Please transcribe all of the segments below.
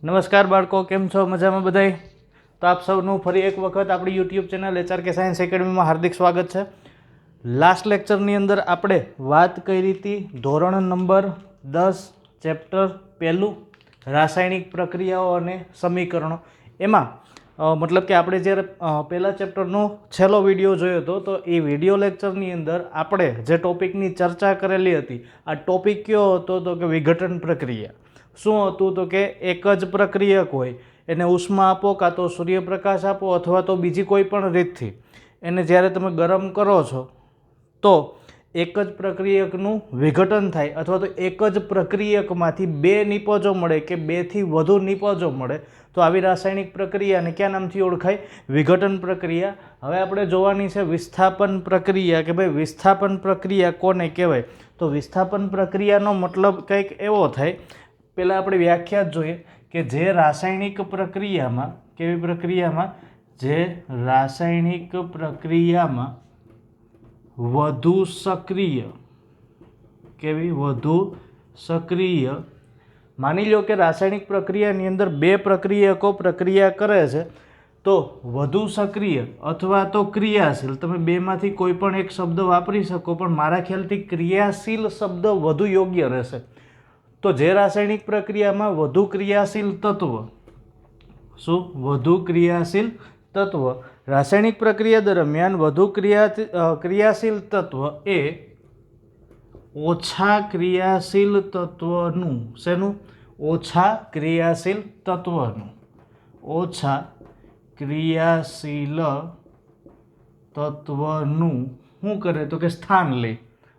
નમસ્કાર બાળકો, કેમ છો? મજામાં બધાય? તો આપ સૌનું ફરી એક વખત આપણી યુટ્યુબ ચેનલ HRK સાયન્સ એકેડમીમાં હાર્દિક સ્વાગત છે. લાસ્ટ લેક્ચરની અંદર આપણે વાત કરી હતી ધોરણ નંબર 10 ચેપ્ટર પહેલું રાસાયણિક પ્રક્રિયાઓ અને સમીકરણો. એમાં મતલબ કે આપણે જ્યારે પહેલા ચેપ્ટરનો છેલ્લો વિડીયો જોયો હતો તો એ વિડીયો લેક્ચરની અંદર આપણે જે ટોપિકની ચર્ચા કરેલી હતી, આ ટોપિક કયો હતો તો કે વિઘટન પ્રક્રિયા. શું હતું તો કે એક જ પ્રક્રિયક હોય એને ઉષ્મા આપો, કાં તો સૂર્યપ્રકાશ આપો અથવા તો બીજી કોઈ પણ રીતથી એને જ્યારે તમે ગરમ કરો છો તો એક જ પ્રક્રિયકનું વિઘટન થાય અથવા તો એક જ પ્રક્રિયકમાંથી બે નિપજો મળે કે બેથી વધુ નિપજો મળે તો આવી રાસાયણિક પ્રક્રિયાને કયા નામથી ઓળખાય? વિઘટન પ્રક્રિયા. હવે આપણે જોવાની છે વિસ્થાપન પ્રક્રિયા, કે ભાઈ વિસ્થાપન પ્રક્રિયા કોને કહેવાય? તો વિસ્થાપન પ્રક્રિયાનો મતલબ કંઈક એવો થાય. પહેલાં આપણે વ્યાખ્યા જોઈએ કે જે રાસાયણિક પ્રક્રિયામાં, કેવી પ્રક્રિયામાં? જે રાસાયણિક પ્રક્રિયામાં વધુ સક્રિય, કેવી? વધુ સક્રિય. માની લો કે રાસાયણિક પ્રક્રિયાની અંદર બે પ્રક્રિયકો પ્રક્રિયા કરે છે તો વધુ સક્રિય અથવા તો ક્રિયાશીલ, તમે બેમાંથી કોઈ પણ એક શબ્દ વાપરી શકો, પણ મારા ખ્યાલથી ક્રિયાશીલ શબ્દ વધુ યોગ્ય રહેશે. તો જે રાસાયણિક પ્રક્રિયામાં વધુ ક્રિયાશીલ તત્વ, શું? વધુ ક્રિયાશીલ તત્વ. રાસાયણિક પ્રક્રિયા દરમિયાન વધુ ક્રિયાશીલ તત્વ એ ઓછા ક્રિયાશીલ તત્વનું, શેનું? ઓછા ક્રિયાશીલ તત્વનું, ઓછા ક્રિયાશીલ તત્વનું શું કરે તો કે સ્થાન લે.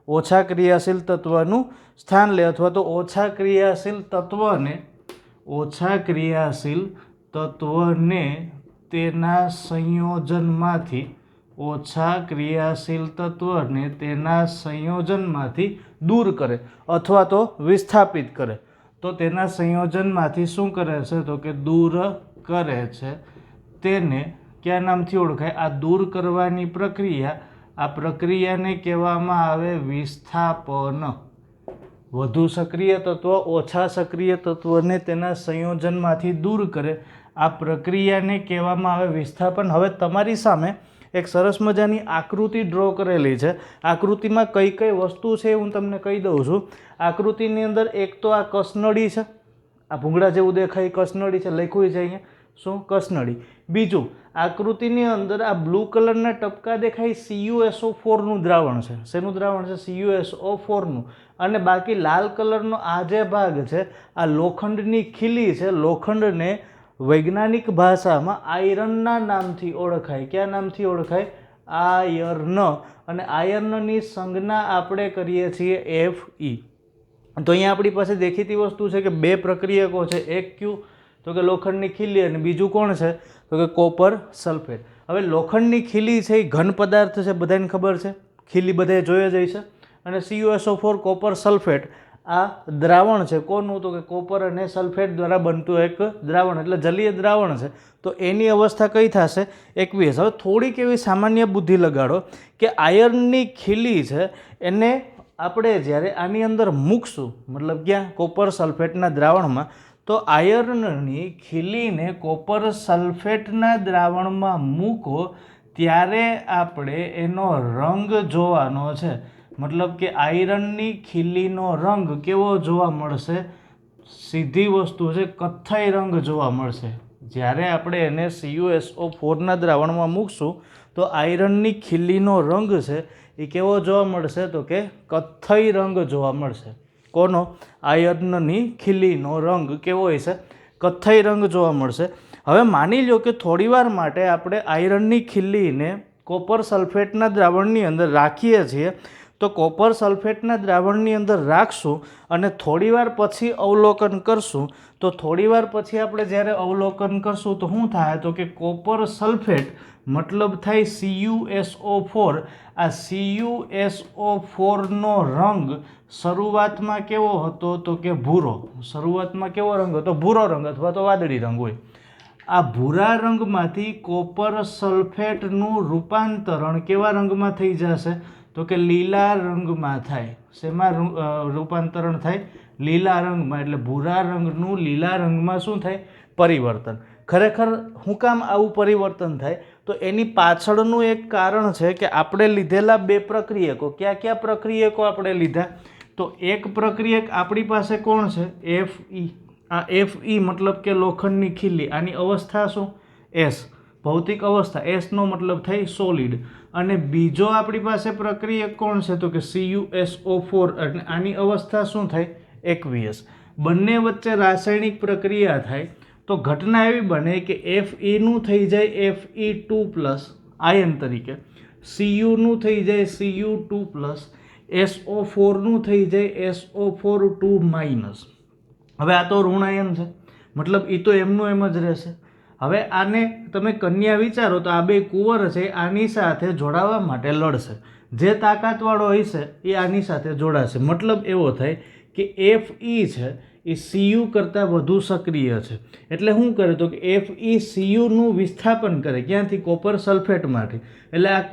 ઓછા ક્રિયાશીલ તત્વનું સ્થાન લે અથવા તો ઓછા ક્રિયાશીલ તત્વને, ઓછા ક્રિયાશીલ તત્વને તેના સંયોજનમાંથી, ઓછા ક્રિયાશીલ તત્વને તેના સંયોજનમાંથી દૂર કરે અથવા તો વિસ્થાપિત કરે. તો તેના સંયોજનમાંથી શું કરે છે તો કે દૂર કરે છે. તેને કયા નામથી ઓળખાય? આ દૂર કરવાની પ્રક્રિયા, આ પ્રક્રિયાને કહેવામાં આવે વિસ્થાપન. વધુ સક્રિય તત્વ ઓછા સક્રિય તત્વને તેના સંયોજનમાંથી દૂર કરે, આ પ્રક્રિયાને કહેવામાં આવે વિસ્થાપન. હવે તમારી સામે એક સરસ મજાની આકૃતિ ડ્રો કરેલી છે. આકૃતિમાં કઈ કઈ વસ્તુ છે હું તમને કહી દઉં છું. આકૃતિની અંદર એક તો આ કસનળી છે, આ ભૂંગળા જેવું દેખાય કસનળી છે, લખ્યું છે અહીંયા શું? કસનળી. બીજું, આકૃતિની અંદર આ બ્લુ કલરના ટપકા દેખાય, CuSO4નું દ્રાવણ છે. શેનું દ્રાવણ છે? CuSO4નું. અને બાકી લાલ કલરનો આ જે ભાગ છે આ લોખંડની ખીલી છે. લોખંડને વૈજ્ઞાનિક ભાષામાં આયર્નના નામથી ઓળખાય. કયા નામથી ઓળખાય? આયર્ન. અને આયર્નની સંજ્ઞા આપણે કરીએ છીએ Fe. તો અહીંયા આપણી પાસે દેખીતી વસ્તુ છે કે બે પ્રક્રિયકો છે, એક કયું તો કે લોખંડની ખીલી અને બીજું કોણ છે તો કે કોપર સલ્ફેટ. હવે લોખંડની ખીલી છે એ ઘન પદાર્થ છે, બધાને ખબર છે, ખીલી બધાએ જોઈ જ છે. અને CuSO4 કોપર સલ્ફેટ આ દ્રાવણ છે. કોનું? તો કે કોપર અને સલ્ફેટ દ્વારા બનતું એક દ્રાવણ, એટલે જલીય દ્રાવણ છે. તો એની અવસ્થા કઈ થશે? એકવીસ. હવે થોડીક એવી સામાન્ય બુદ્ધિ લગાડો કે આયર્નની ખીલી છે એને આપણે જ્યારે આની અંદર મૂકશું, મતલબ ક્યાં? કોપર સલ્ફેટના દ્રાવણમાં, તો આયર્નની ખીલીને કોપર સલ્ફેટના દ્રાવણમાં મૂકો ત્યારે આપણે એનો રંગ જોવાનો છે. મતલબ કે આયર્નની ખીલીનો રંગ કેવો જોવા મળશે? સીધી વસ્તુ છે, કથ્થઈ રંગ જોવા મળશે. જ્યારે આપણે એને CuSO4ના દ્રાવણમાં મૂકશું તો આયર્નની ખીલીનો રંગ છે એ કેવો જોવા મળશે તો કે કથ્થઈ રંગ જોવા મળશે. કોનો? આયર્નની ખીલીનો રંગ કેવો હોય છે? કથ્થઈ રંગ જોવા મળશે. હવે માની લો કે થોડીવાર માટે આપણે આયર્નની ખીલીને કોપર સલ્ફેટના દ્રાવણની અંદર રાખીએ છીએ. તો કોપર સલ્ફેટના દ્રાવણની અંદર રાખશું અને થોડીવાર પછી અવલોકન કરશું. તો થોડીવાર પછી આપણે જ્યારે અવલોકન કરશું તો શું થાય તો કે કોપર સલ્ફેટ મતલબ થાય CuSO4. આ CuSO4નો રંગ શરૂઆતમાં કેવો હતો તો કે ભૂરો. શરૂઆતમાં કેવો રંગ હતો? ભૂરો રંગ અથવા તો વાદળી રંગ હોય. આ ભૂરા રંગમાંથી કોપર સલ્ફેટનું રૂપાંતરણ કેવા રંગમાં થઈ જશે તો કે લીલા રંગમાં થાય. શેમાં રૂપાંતરણ થાય? લીલા રંગમાં એટલે ભૂરા રંગનું લીલા રંગમાં શું થાય? પરિવર્તન. ખરેખર શું કામ આવું પરિવર્તન થાય? તો એની પાછળનું એક કારણ છે કે આપણે લીધેલા બે પ્રક્રિયકો. કયા પ્રક્રિયકો આપણે લીધા? તો એક પ્રક્રિયક આપણી પાસે કોણ છે? Fe. આ Fe મતલબ કે લોખંડની ખીલી. આની અવસ્થા શું? S. ભૌતિક અવસ્થા. S નો મતલબ થાય સોલિડ. અને બીજો આપણી પાસે પ્રક્રિયક કોણ છે? તો કે CuSO4. અને આની અવસ્થા શું થાય? એક્વિયસ. બંને વચ્ચે રાસાયણિક પ્રક્રિયા થાય તો ઘટના એવી બને કે Fe નું થઈ જાય Fe2+ આયન તરીકે, Cu નું થઈ જાય Cu2+, SO4 નું થઈ જાય SO4 2-. હવે આ તો ઋણ આયન છે, મતલબ એ તો એમનું એમ જ રહેશે. હવે આને તમે કન્યા વિચારો તો આ બે કુંવર છે, આની સાથે જોડાવા માટે લડશે. જે તાકાતવાળો હશે એ આની સાથે જોડાશે. મતલબ એવો થાય કે Fe છે એ Cu કરતાં વધુ સક્રિય છે. એટલે શું કરે? તો કે Fe Cuનું વિસ્થાપન કરે. ક્યાંથી? કોપર સલ્ફેટમાંથી. એટલે આ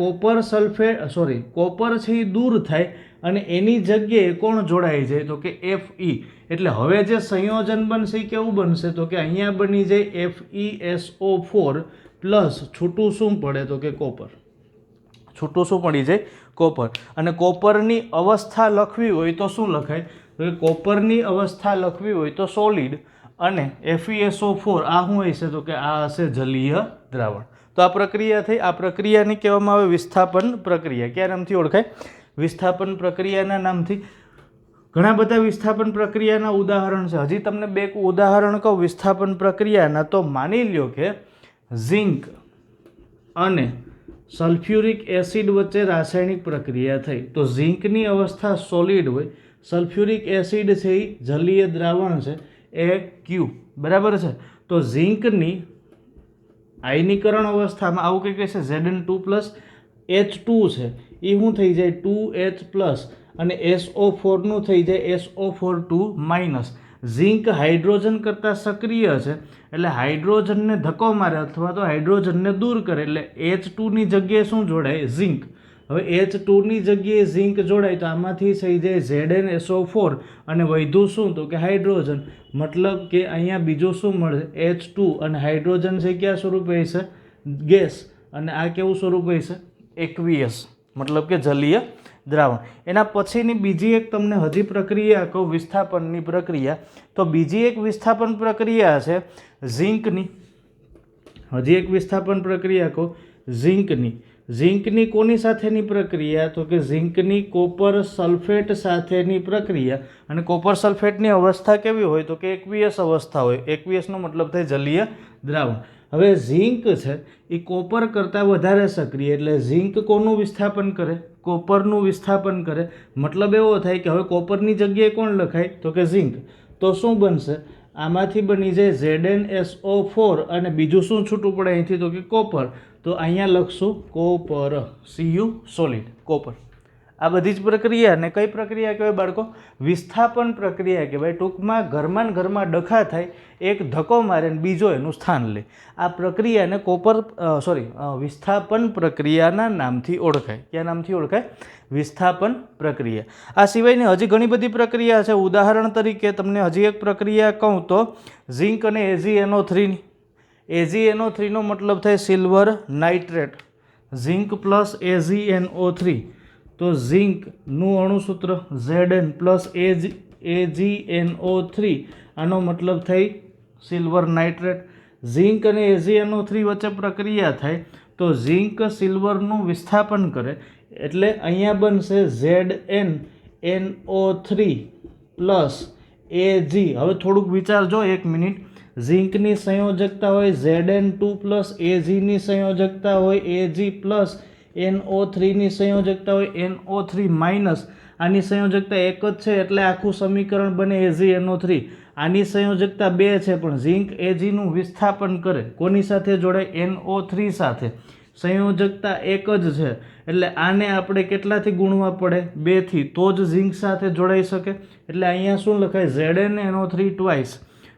કોપર છે એ દૂર થાય અને એની જગ્યાએ કોણ જોડાઈ જાય? તો કે Fe. એટલે હવે જે સંયોજન બનશે એ કેવું બનશે? તો કે અહીંયા બની જાય FeSO4 પ્લસ છૂટું શું પડે? તો કે કોપર. છૂટું શું પડી જાય? કોપર. અને કોપરની અવસ્થા લખવી હોય તો શું લખાય? તો કે કોપરની અવસ્થા લખવી હોય તો સોલિડ અને FeSO4 આ શું હશે? તો કે આ હશે જલીય દ્રાવણ. તો આ પ્રક્રિયા થઈ. આ પ્રક્રિયાને કહેવામાં આવે વિસ્થાપન પ્રક્રિયા. કયા નામથી ઓળખાય? વિસ્થાપન પ્રક્રિયાના નામથી. ઘણા બધા વિસ્થાપન પ્રક્રિયાના ઉદાહરણ છે. હજી તમને બે ઉદાહરણ કહું વિસ્થાપન પ્રક્રિયાના. તો માની લ્યો કે ઝિંક અને સલ્ફ્યુરિક એસિડ વચ્ચે રાસાયણિક પ્રક્રિયા થઈ. તો ઝિંકની અવસ્થા સોલિડ હોય, સલ્ફ્યુરિક એસિડ છે એ જલીય દ્રાવણ છે, Aq. બરાબર છે? તો ઝિંકની આયનીકરણ અવસ્થામાં આવું કંઈક છે, Zn2+ H2 છે એ શું થઈ જાય? 2H+. અને SO4 નું થઈ જાય SO4 2-. ઝિંક હાઇડ્રોજન કરતાં સક્રિય છે એટલે હાઇડ્રોજનને ધક્કો મારે અથવા તો હાઇડ્રોજનને દૂર કરે એટલે H2ની જગ્યાએ શું જોડાય? ઝિંક. હવે H2ની જગ્યાએ ઝિંક જોડાય તો આમાંથી થઈ જાય ZnSO4 અને વધ્યું શું? તો કે હાઇડ્રોજન. મતલબ કે અહીંયા બીજું શું મળે? H2 અને હાઇડ્રોજન છે કયા સ્વરૂપે હશે? ગેસ. અને આ કેવું સ્વરૂપ હશે? એક્વિયસ. મતલબ કે જલીય દ્રાવણ. એના પછીની બીજી એક તમને હજી પ્રક્રિયા કહું વિસ્થાપનની પ્રક્રિયા. તો બીજી એક વિસ્થાપન પ્રક્રિયા છે ઝિંકની. હજી એક વિસ્થાપન પ્રક્રિયા કહું ઝિંકની. ઝિંકની કોની સાથેની પ્રક્રિયા? તો કે ઝિંકની કોપર સલ્ફેટ સાથેની પ્રક્રિયા. અને કોપર સલ્ફેટની અવસ્થા કેવી હોય? તો કે એક્વિયસ અવસ્થા હોય. એક્વિયસનો મતલબ થાય જલીય દ્રાવણ. હવે ઝિંક છે એ કોપર કરતાં વધારે સક્રિય એટલે ઝિંક કોનું વિસ્થાપન કરે? કોપરનું વિસ્થાપન કરે. મતલબ એવો થાય કે હવે કોપરની જગ્યાએ કોણ લખાય? તો કે ઝિંક. તો શું બનશે? આમાંથી બની જાય ZnSO4 અને બીજું શું છૂટું પડે અહીંથી? તો કે કોપર. તો અહીંયા લખશું કોપર. Cu solid copper. આ બધી જ પ્રક્રિયાને કઈ પ્રક્રિયા કહેવાય બાળકો? વિસ્થાપન પ્રક્રિયા કહેવાય. ટૂંકમાં ઘરમાં ડખા થાય, એક ધક્કો મારે ને બીજો એનું સ્થાન લે. આ પ્રક્રિયાને વિસ્થાપન પ્રક્રિયાના નામથી ઓળખાય. કયા નામથી ઓળખાય? વિસ્થાપન પ્રક્રિયા. આ સિવાયની હજી ઘણી બધી પ્રક્રિયા છે. ઉદાહરણ તરીકે તમને હજી એક પ્રક્રિયા કહું તો ઝિંક અને AgNO3. AgNO3 નો મતલબ થાય silver nitrate. Zinc plus AgNO3. તો ઝિંકનું અણુસૂત્ર Zn પ્લસ AgNO3. આનો મતલબ થઈ સિલ્વર નાઇટ્રેટ. ઝિંક અને AgNO3 વચ્ચે પ્રક્રિયા થાય તો ઝિંક સિલ્વરનું વિસ્થાપન કરે એટલે અહીંયા બનશે ZnNO3 પ્લસ Ag. હવે થોડુંક વિચારજો, એક મિનિટ. ઝિંકની સંયોજકતા હોય Zn2+, Agની સંયોજકતા હોય Ag+, NO3ની સંયોજકતા હોય NO3-. આની સંયોજકતા એક જ છે એટલે આખું સમીકરણ બને AgNO3. આની સંયોજકતા 2 છે પણ ઝિંક Agનું વિસ્થાપન કરે. કોની સાથે જોડાય? NO3 સાથે. સંયોજકતા એક જ છે એટલે આને આપણે કેટલાથી ગુણવા પડે? 2 થી. તો જ ઝિંક સાથે જોડાઈ શકે. એટલે અહીંયા શું લખાય? ZnNO3 twice.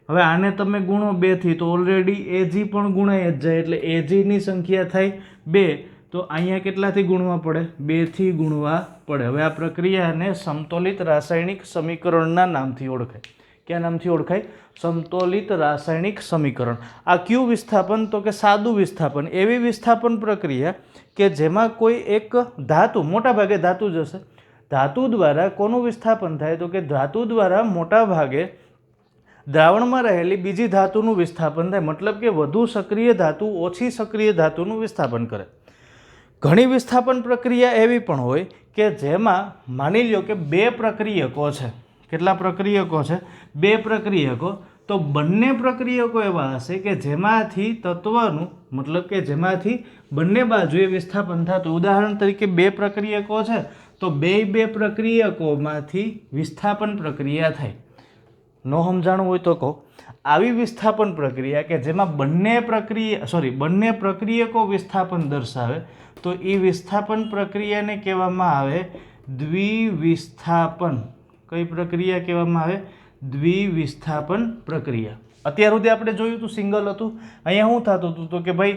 હવે આને તમે ગુણો 2 થી તો ઓલરેડી Ag પણ ગુણાઈ જ જાય એટલે Agની સંખ્યા થાય 2. તો અહીંયા કેટલાથી ગુણવા પડે? 2 થી ગુણવા પડે. હવે આ પ્રક્રિયાને સમતોલિત રાસાયણિક સમીકરણના નામથી ઓળખાય. કયા નામથી ઓળખાય? સમતોલિત રાસાયણિક સમીકરણ. આ કયું વિસ્થાપન? તો કે સાદું વિસ્થાપન. એવી વિસ્થાપન પ્રક્રિયા કે જેમાં કોઈ એક ધાતુ, મોટા ભાગે ધાતુ જ હશે, ધાતુ દ્વારા કોનું વિસ્થાપન થાય? તો કે ધાતુ દ્વારા મોટા ભાગે દ્રાવણમાં રહેલી બીજી ધાતુનું વિસ્થાપન થાય. મતલબ કે વધુ સક્રિય ધાતુ ઓછી સક્રિય ધાતુનું વિસ્થાપન કરે. ઘણી વિસ્થાપન પ્રક્રિયા એવી પણ હોય કે જેમાં માની લો કે 2 પ્રક્રિયકો છે. કેટલા પ્રક્રિયકો છે? 2 પ્રક્રિયકો. તો બંને પ્રક્રિયકો એવા હશે કે જેમાંથી તત્વનું, મતલબ કે જેમાંથી બંને બાજુએ વિસ્થાપન થતું. ઉદાહરણ તરીકે 2 પ્રક્રિયકો છે તો બે પ્રક્રિયકોમાંથી વિસ્થાપન પ્રક્રિયા થાય. ન સમજાણું હોય તો કહો. આવી વિસ્થાપન પ્રક્રિયા કે જેમાં બંને પ્રક્રિયકો વિસ્થાપન દર્શાવે તો એ વિસ્થાપન પ્રક્રિયાને કહેવામાં આવે દ્વિવિસ્થાપન. કઈ પ્રક્રિયા કહેવામાં આવે? દ્વિવિસ્થાપન પ્રક્રિયા. અત્યાર સુધી આપણે જોયું હતું સિંગલ હતું. અહીંયા શું થતું હતું? તો કે ભાઈ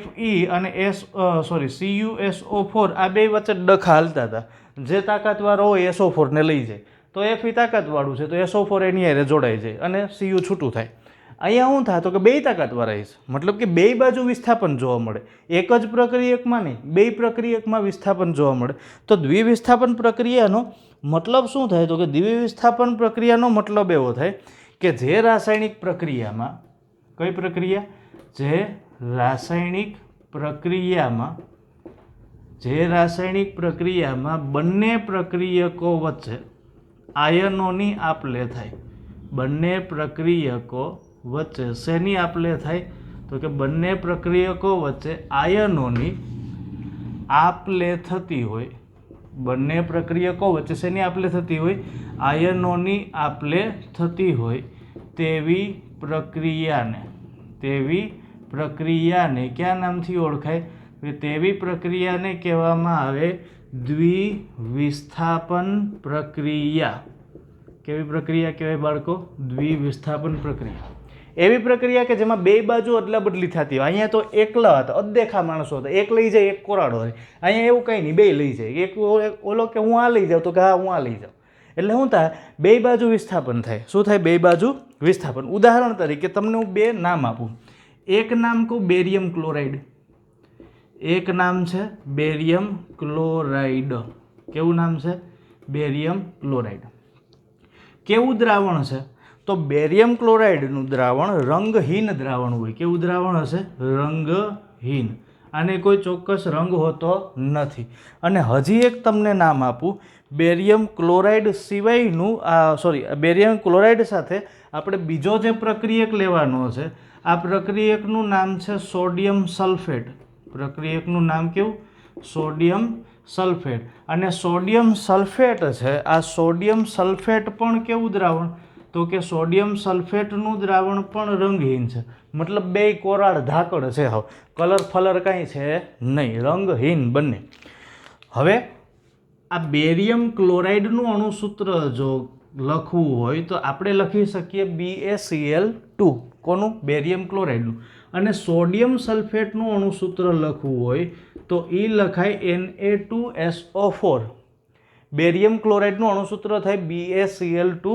Fe અને CuSO4 આ બે વચ્ચે ડખા હાલતા હતા. જે તાકાતવાળો હોય SO4 ને લઈ જાય, તો Fe તાકાતવાળું છે તો SO4 એની હારે જોડાઈ જાય અને Cu છૂટું થાય. અહીંયા શું થાય? તો કે 2 તાકાતવાળા છે, મતલબ કે 2 બાજુ વિસ્થાપન જોવા મળે. એક જ પ્રક્રિયકમાં નહીં, 2 પ્રક્રિયકમાં વિસ્થાપન જોવા મળે. તો દ્વિવિસ્થાપન પ્રક્રિયાનો મતલબ શું થાય? તો કે દ્વિવિસ્થાપન પ્રક્રિયાનો મતલબ એવો થાય કે જે રાસાયણિક પ્રક્રિયામાં, કઈ પ્રક્રિયા? જે રાસાયણિક પ્રક્રિયામાં બંને પ્રક્રિયકો વચ્ચે આયનોની આપલે થાય. બંને પ્રક્રિયકો વચ્ચે શેની આપલે થાય? તો કે બંને પ્રક્રિયકો વચ્ચે આયનોની આપલે થતી હોય. બંને પ્રક્રિયકો વચ્ચે શેની આપલે થતી હોય? આયનોની આપલે થતી હોય તેવી પ્રક્રિયાને કયા નામથી ઓળખાય? તેવી પ્રક્રિયાને કહેવામાં આવે દ્વિવિસ્થાપન પ્રક્રિયા. કેવી પ્રક્રિયા કહેવાય બાળકો? દ્વિવિસ્થાપન પ્રક્રિયા. એવી પ્રક્રિયા કે જેમાં 2 બાજુ અદલા બદલી થતી હોય. અહીંયા તો એકલા હતા, અદેખા માણસો હતા, એક લઈ જાય એક કોરાડો હોય. અહીંયા એવું કંઈ નહીં, 2 લઈ જાય. એક ઓલો કે હું આ લઈ જાઉં, તો કે હા હું આ લઈ જાઉં. એટલે શું થાય? 2 બાજુ વિસ્થાપન થાય. શું થાય? 2 બાજુ વિસ્થાપન. ઉદાહરણ તરીકે તમને હું 2 નામ આપું. એક નામ કહું બેરિયમ ક્લોરાઇડ. એક નામ છે બેરિયમ ક્લોરાઇડ. કેવું નામ છે? Barium chloride. કેવું દ્રાવણ છે? તો બેરિયમ ક્લોરાઇડનું દ્રાવણ રંગહીન દ્રાવણ હોય. કેવું દ્રાવણ હશે? રંગહીન. આને કોઈ ચોક્કસ રંગ હોતો નથી. અને હજી એક તમને નામ આપું. બેરિયમ ક્લોરાઇડ સિવાયનું બેરિયમ ક્લોરાઇડ સાથે આપણે બીજો જે પ્રક્રિયક લેવાનો છે, આ પ્રક્રિયકનું નામ છે સોડિયમ સલ્ફેટ. પ્રક્રિયકનું નામ કેવું? Sodium sulphate. અને સોડિયમ સલ્ફેટ છે, આ સોડિયમ સલ્ફેટ પણ કેવું દ્રાવણ? તો કે સોડિયમ સલ્ફેટનું દ્રાવણ પણ રંગહીન છે. મતલબ 2 કોરાળ ધાકડ છે. હવે કલર કાંઈ છે નહીં, રંગહીન બંને. હવે આ બેરિયમ ક્લોરાઇડનું અણુસૂત્ર જો લખવું હોય તો આપણે લખી શકીએ BaCl2. કોનું? બેરિયમ ક્લોરાઇડનું. અને સોડિયમ સલ્ફેટનું અણુસૂત્ર લખવું હોય તો એ લખાય Na2SO4. બેરિયમ ક્લોરાઇડનું અણુસૂત્ર થાય BaCl2.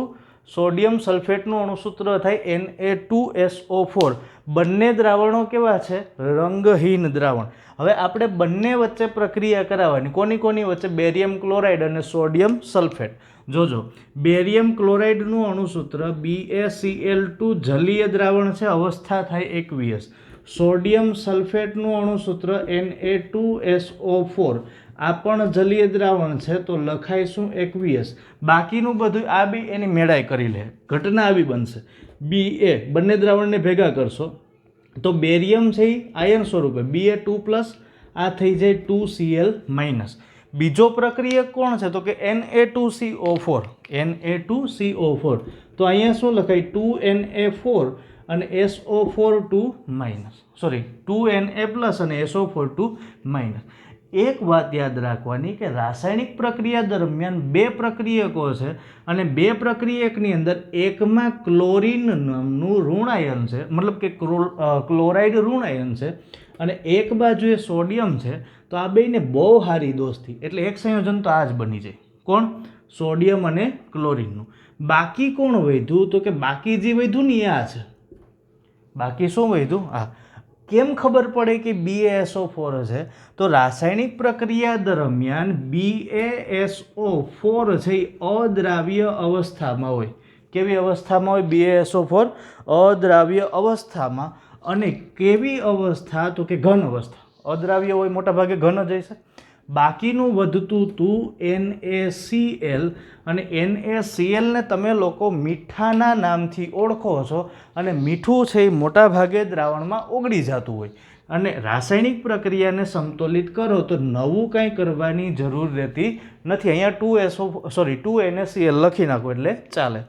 સોડિયમ સલ્ફેટનું અણુસૂત્ર થાય Na2SO4. બંને દ્રાવણો કેવા છે? રંગહીન દ્રાવણ. હવે આપણે બંને વચ્ચે પ્રક્રિયા કરાવવાની. કોની વચ્ચે? બેરિયમ ક્લોરાઇડ અને સોડિયમ સલ્ફેટ. જોજો, બેરિયમ ક્લોરાઇડનું અણુસૂત્ર BaCl2 જલીય દ્રાવણ છે, અવસ્થા થાય એકવીયસ. સોડિયમ સલ્ફેટનું અણુસૂત્ર Na2SO4 આ પણ જલીય દ્રાવણ છે, તો લખાય શું? એકવીયસ. બાકીનું બધું આ બી એની મેળાઈ કરી લે. ઘટના આવી બનશે. Ba બંને દ્રાવણને ભેગા કરશો તો બેરિયમ છે એ આયન સ્વરૂપે Ba2+, આ થઈ જાય 2Cl-. બીજો પ્રક્રિયક કોણ છે? તો કે Na2CO4. Na2CO4. તો અહીંયા શું લખાય? 2Na4 અને SO4 2 અને SO4 2 -. एक बात याद रखवानी कि रासायनिक प्रक्रिया दरमियान बे प्रक्रियको छे अने बे प्रक्रियकनी अंदर एक में क्लोरीन नामनुं ऋण आयन छे, मतलब कि क्लोराइड ऋण आयन छे अने एक बाजुए सोडियम छे। तो आ बेने बहु हारी दोस्ती एटले एक संयोजन तो आ ज बनी जाय। कोण? सोडियम अने क्लोरीननुं। बाकी कोण वध्युं? तो के बाकी जे वध्युं ने आ छे। बाकी शुं वध्युं? आ केम खबर पड़े कि BaSO4 है? तो रासायनिक प्रक्रिया दरमियान BaSO4 है अद्राव्य अवस्था में होय। केवी अवस्था में होय? BaSO4 अद्राव्य अवस्था में। अने केवी अवस्था? तो के घन अवस्था। अद्राव्य होय मोटा भागे घन ज हशे। बाकीनुं वधतुं तुं NaCl अने NaCl ने तमे लोको मीठाना नामथी ओळखो छो अने मीठुं छे ए मोटा भागे द्रावणमां ओगળી जातुं होय अने रासायनिक प्रक्रियाने समतोलित करो तो नवुं कांई करवानी जरूर रहेती नथी। अहींया 2NaCl लखी नाखो एटले चाले।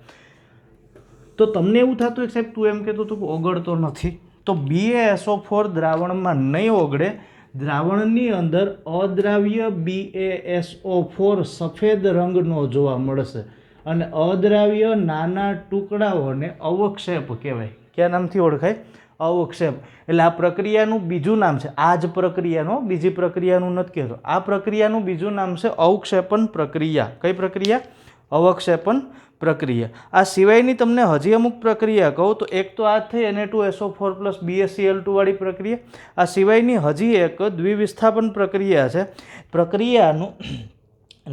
तो तमने एवुं थतुं हशे साहेब तू एम कहेतो तो ओगळतो नथी, तो BaSO4 द्रावणमां नहीं ओगळे। द्रावणनी अंदर अद्राव्य BaSO4 सफेद रंगनो जोवा मळशे अने अद्राव्य नाना टुकड़ाओने अवक्षेप कहेवाय। क्या नामथी ओळखाय? अवक्षेप। એટલે આ પ્રક્રિયાનું બીજું નામ છે આ જ પ્રક્રિયાનો, બીજી પ્રક્રિયાનું નથી કહેતો। આ પ્રક્રિયાનું બીજું નામ છે અવક્ષેપણ પ્રક્રિયા। કઈ પ્રક્રિયા? અવક્ષેપણ પ્રક્રિયા। આ સિવાયની તમને હજી અમુક પ્રક્રિયા કહું તો એક તો આ થઈ Na2SO4 + BaCl2 વાળી પ્રક્રિયા। આ સિવાયની હજી એક દ્વિવિસ્થાપન પ્રક્રિયા છે। પ્રક્રિયાનું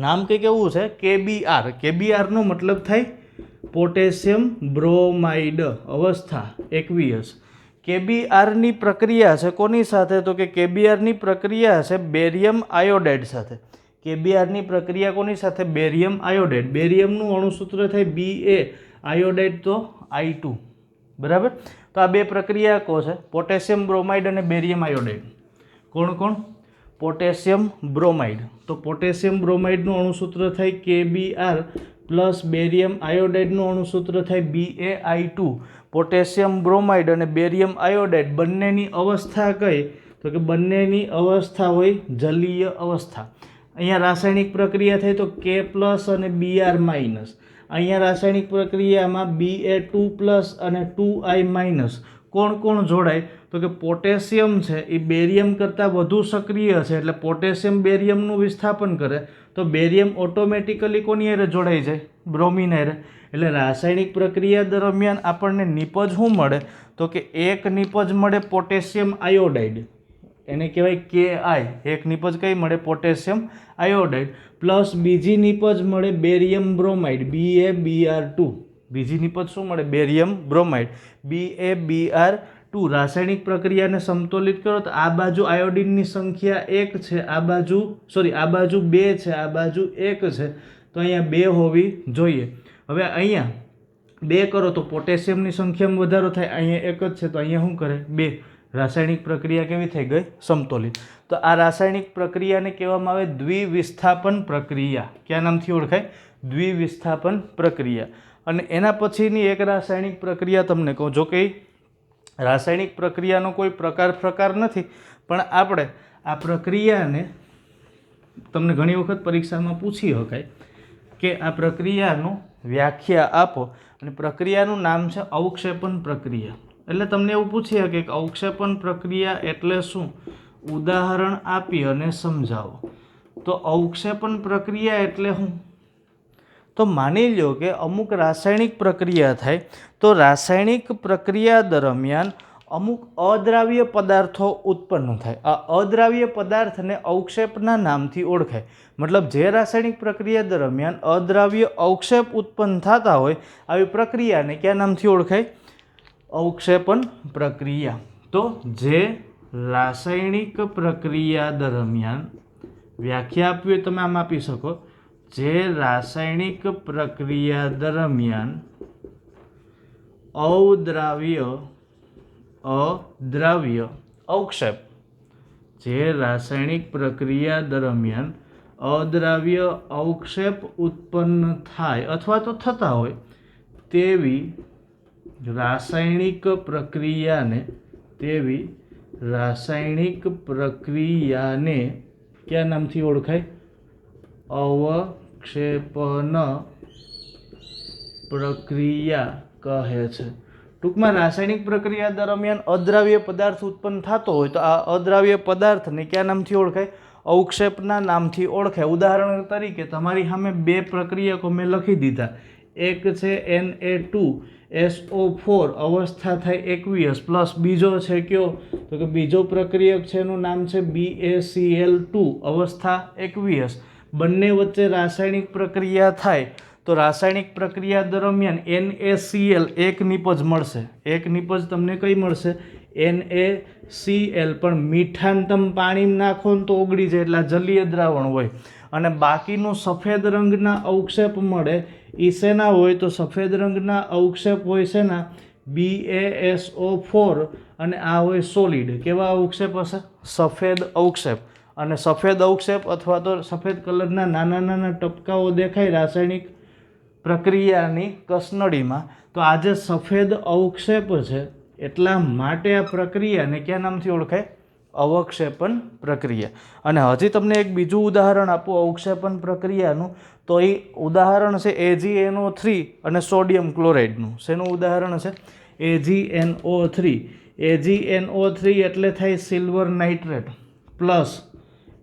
નામ કંઈક એવું છે KBr। KBrનો મતલબ થાય પોટેશિયમ બ્રોમાઇડ અવસ્થા एक्वियस। KBr ની પ્રક્રિયા છે કોની સાથે? તો કે KBr ની પ્રક્રિયા છે બેરિયમ આયોડાઇડ સાથે। KBr ની પ્રક્રિયા કોની સાથે? Barium iodide. બેરિયમનું અણુસૂત્ર થાય Ba, આયોડાઇડ તો I2, બરાબર। તો આ બે પ્રક્રિયાકો છે પોટેશિયમ બ્રોમાઇડ અને બેરિયમ આયોડાઇડ। કોણ કોણ? Potassium bromide. તો પોટેશિયમ બ્રોમાઇડનું અણુસૂત્ર થાય KBr પ્લસ બેરિયમ આયોડાઇડનું અણુસૂત્ર થાય BaI2। પોટેશિયમ બ્રોમાઇડ અને બેરિયમ આયોડાઇડ બંનેની અવસ્થા કઈ? તો કે બંનેની અવસ્થા હોય જલીય અવસ્થા। અહીંયા રાસાયણિક પ્રક્રિયા થાય તો K+ અને Br-। અહીંયા રાસાયણિક પ્રક્રિયામાં Ba2+ અને 2I-। કોણ કોણ જોડાય? તો કે પોટેશિયમ છે એ બેરિયમ કરતાં વધુ સક્રિય છે એટલે પોટેશિયમ બેરિયમનું વિસ્થાપન કરે તો બેરિયમ ઓટોમેટિકલી કોની હારે જોડાઈ જાય? બ્રોમિન હારે। એટલે રાસાયણિક પ્રક્રિયા દરમિયાન આપણને નિપજ શું મળે? તો કે એક નિપજ મળે પોટેશિયમ આયોડાઇડ, એને કહેવાય Ki। એક નિપજ કઈ મળે? પોટેશિયમ આયોડાઇડ પ્લસ બીજી નિપજ મળે બેરિયમ બ્રોમાઇડ BaBr2। બીજી નિપજ શું મળે? Barium bromide BaBr2। રાસાયણિક પ્રક્રિયાને સમતોલિત કરો તો આ બાજુ આયોડિનની સંખ્યા 1 છે, આ બાજુ આ બાજુ 2 છે, આ બાજુ 1 છે, તો અહીંયા 2 હોવી જોઈએ। હવે અહીંયા 2 કરો તો પોટેશિયમની સંખ્યામાં વધારો થાય, અહીંયા 1 જ છે તો અહીંયા શું કરે? 2। રાસાયણિક પ્રક્રિયા કેવી થઈ ગઈ? સમતોલિત। તો આ રાસાયણિક પ્રક્રિયાને કહેવામાં આવે દ્વિવિસ્થાપન પ્રક્રિયા। કયા નામથી ઓળખાય? દ્વિવિસ્થાપન પ્રક્રિયા। અને એના પછીની એક રાસાયણિક પ્રક્રિયા તમને કહું, જો કે રાસાયણિક પ્રક્રિયાનો કોઈ પ્રકાર નથી, પણ આપણે આ પ્રક્રિયાને તમને ઘણી વખત પરીક્ષામાં પૂછી શકાય કે આ પ્રક્રિયાનું વ્યાખ્યા આપો અને પ્રક્રિયાનું નામ છે અવક્ષેપણ પ્રક્રિયા। એટલે તમને એવું પૂછી શકે કે અવક્ષેપણ પ્રક્રિયા એટલે શું? ઉદાહરણ આપી અને સમજાવો। તો અવક્ષેપણ પ્રક્રિયા એટલે શું? તો માની લો કે અમુક રાસાયણિક પ્રક્રિયા થાય તો રાસાયણિક પ્રક્રિયા દરમિયાન અમુક અદ્રાવ્ય પદાર્થો ઉત્પન્ન થાય। આ અદ્રાવ્ય પદાર્થને અવક્ષેપના નામથી ઓળખાય। मतलब जे रासायणिक प्रक्रिया दरमियान अद्राव्य अवक्षेप उत्पन्न थता होय आवी प्रक्रियाने क्या नामथी ओळखाय? अवक्षेपण प्रक्रिया। तो जे रासायणिक प्रक्रिया दरमियान व्याख्या आपवी होय तमे आम आपी शको, जे रासायणिक प्रक्रिया दरमियान अद्राव्य अवक्षेप, जे रासायणिक प्रक्रिया दरमियान अद्राव्य अवक्षेप उत्पन्न थाय अथवा तो थता होय तेवी रासायणिक प्रक्रियाने કયા નામથી ઓળખાય? અવક્ષેપન પ્રક્રિયા કહે છે. ટૂંકમાં રાસાયણિક પ્રક્રિયા દરમિયાન અદ્રાવ્ય પદાર્થ ઉત્પન્ન થતો હોય તો આ અદ્રાવ્ય પદાર્થને કયા નામથી ઓળખાય? અવક્ષેપના નામથી ઓળખાય. ઉદાહરણ તરીકે તમારી સામે બે પ્રક્રિયકો મેં લખી દીધા. એક છે Na2SO4 અવસ્થા થાય એકવીયસ પ્લસ બીજો છે કયો? તો કે બીજો પ્રક્રિયક છે એનું નામ છે BaCl2 અવસ્થા એકવીયસ. બંને વચ્ચે રાસાયણિક પ્રક્રિયા થાય તો રાસાયણિક પ્રક્રિયા દરમિયાન NaCl એક નિપજ મળશે. એક નિપજ તમને કઈ મળશે? NaCl. પણ મીઠાને તમે પાણીમાં નાખો ને તો ઓગળી જાય એટલે જલીય દ્રાવણ હોય. અને બાકીનું સફેદ રંગના અવક્ષેપ મળે એ શેના હોય? તો સફેદ રંગના અવક્ષેપ હોય છે ને BaSO4 અને આ હોય સોલિડ. કેવા અવક્ષેપ હશે? સફેદ અવક્ષેપ. અને સફેદ અવક્ષેપ અથવા તો સફેદ કલરના નાના નાના ટપકાઓ દેખાય રાસાયણિક પ્રક્રિયાની કસનળીમાં, તો આ જે સફેદ અવક્ષેપ છે એટલા માટે આ પ્રક્રિયાને કયા નામથી ઓળખાય? અવક્ષેપન પ્રક્રિયા. અને હજી તમને એક બીજું ઉદાહરણ આપું અવક્ષેપન પ્રક્રિયાનું, તો એ ઉદાહરણ છે AgNO3 અને સોડિયમ ક્લોરાઇડનું. શેનું ઉદાહરણ છે? AgNO3. AgNO3 એટલે થાય સિલ્વર નાઇટ્રેટ પ્લસ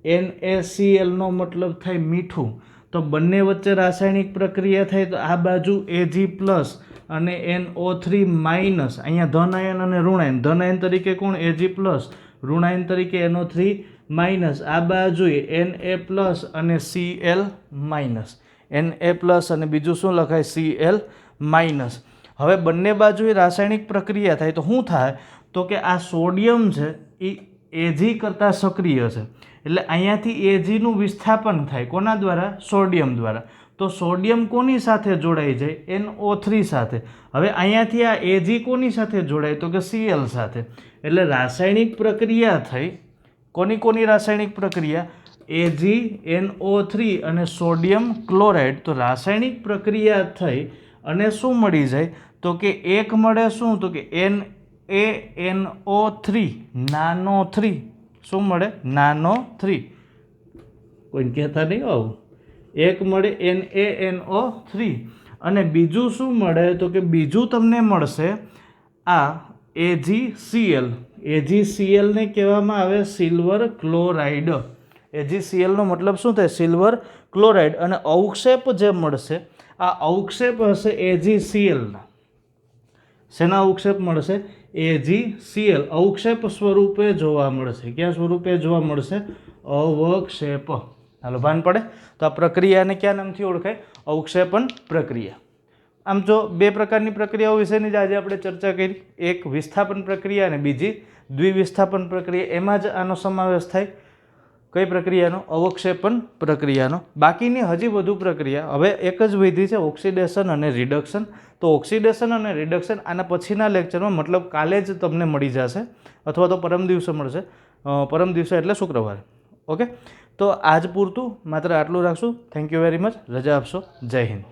NaCl નો મતલબ થાય મીઠું. તો બંને વચ્ચે રાસાયણિક પ્રક્રિયા થાય તો આ બાજુ Ag પ્લસ અને NO3 માઇનસ. અહીંયા ધનાયન અને ઋણાયન. ધનાયન તરીકે કોણ? Ag plus. ઋણાયન તરીકે NO3 માઇનસ. આ બાજુએ Na પ્લસ અને Cl માઇનસ. Na પ્લસ અને બીજું શું લખાય? Cl minus. હવે બંને બાજુએ રાસાયણિક પ્રક્રિયા થાય તો શું થાય? તો કે આ સોડિયમ છે એ Ag કરતાં સક્રિય છે એટલે અહીંયાથી Agનું વિસ્થાપન થાય. કોના દ્વારા? સોડિયમ દ્વારા. તો સોડિયમ કોની સાથે જોડાઈ જાય? NO3 સાથે. હવે અહીંયાથી આ Ag કોની સાથે જોડાય? તો કે Cl સાથે. એટલે રાસાયણિક પ્રક્રિયા થઈ. કોની રાસાયણિક પ્રક્રિયા? AgNO3 અને સોડિયમ ક્લોરાઇડ. તો રાસાયણિક પ્રક્રિયા થઈ અને શું મળી જાય? તો કે એક મળે શું? તો કે NaNO3 નાનો 3. શું મળે? નાનો 3. કોઈને કહેતા નહીં આવું. એક મળે NaNO3 અને બીજું શું મળે? તો કે બીજું તમને મળશે આ AgCl. AgCl ને કહેવામાં આવે સિલ્વર ક્લોરાઇડ. AgCl નો મતલબ શું થાય? Silver chloride. અને અવક્ષેપ જે મળશે આ અવક્ષેપ હશે AgClના. શેના અવક્ષેપ મળશે? AgCl. અવક્ષેપ સ્વરૂપે જોવા મળશે. કયા સ્વરૂપે જોવા મળશે? અવક્ષેપ. હાલો ભાન પડે? તો આ પ્રક્રિયાને કયા નામથી ઓળખાય? અવક્ષેપન પ્રક્રિયા. આમ જો બે પ્રકારની પ્રક્રિયાઓ વિશેની જ આજે આપણે ચર્ચા કરી. એક વિસ્થાપન પ્રક્રિયા અને બીજી દ્વિવિસ્થાપન પ્રક્રિયા. એમાં જ આનો સમાવેશ થાય. કઈ પ્રક્રિયાનો? અવક્ષેપન પ્રક્રિયાનો. બાકીની હજી વધુ પ્રક્રિયા હવે એક જ વધી છે ઓક્સિડેશન અને રિડક્શન. તો ઓક્સિડેશન અને રિડક્શન આના પછીના લેક્ચરમાં મતલબ કાલે જ તમને મળી જશે અથવા તો પરમ દિવસે મળશે. પરમ દિવસે એટલે શુક્રવારે. ઓકે, તો આજ પૂરતું માત્ર આટલું રાખશું. Thank you very much. રજા આપશો. જય હિન્દ.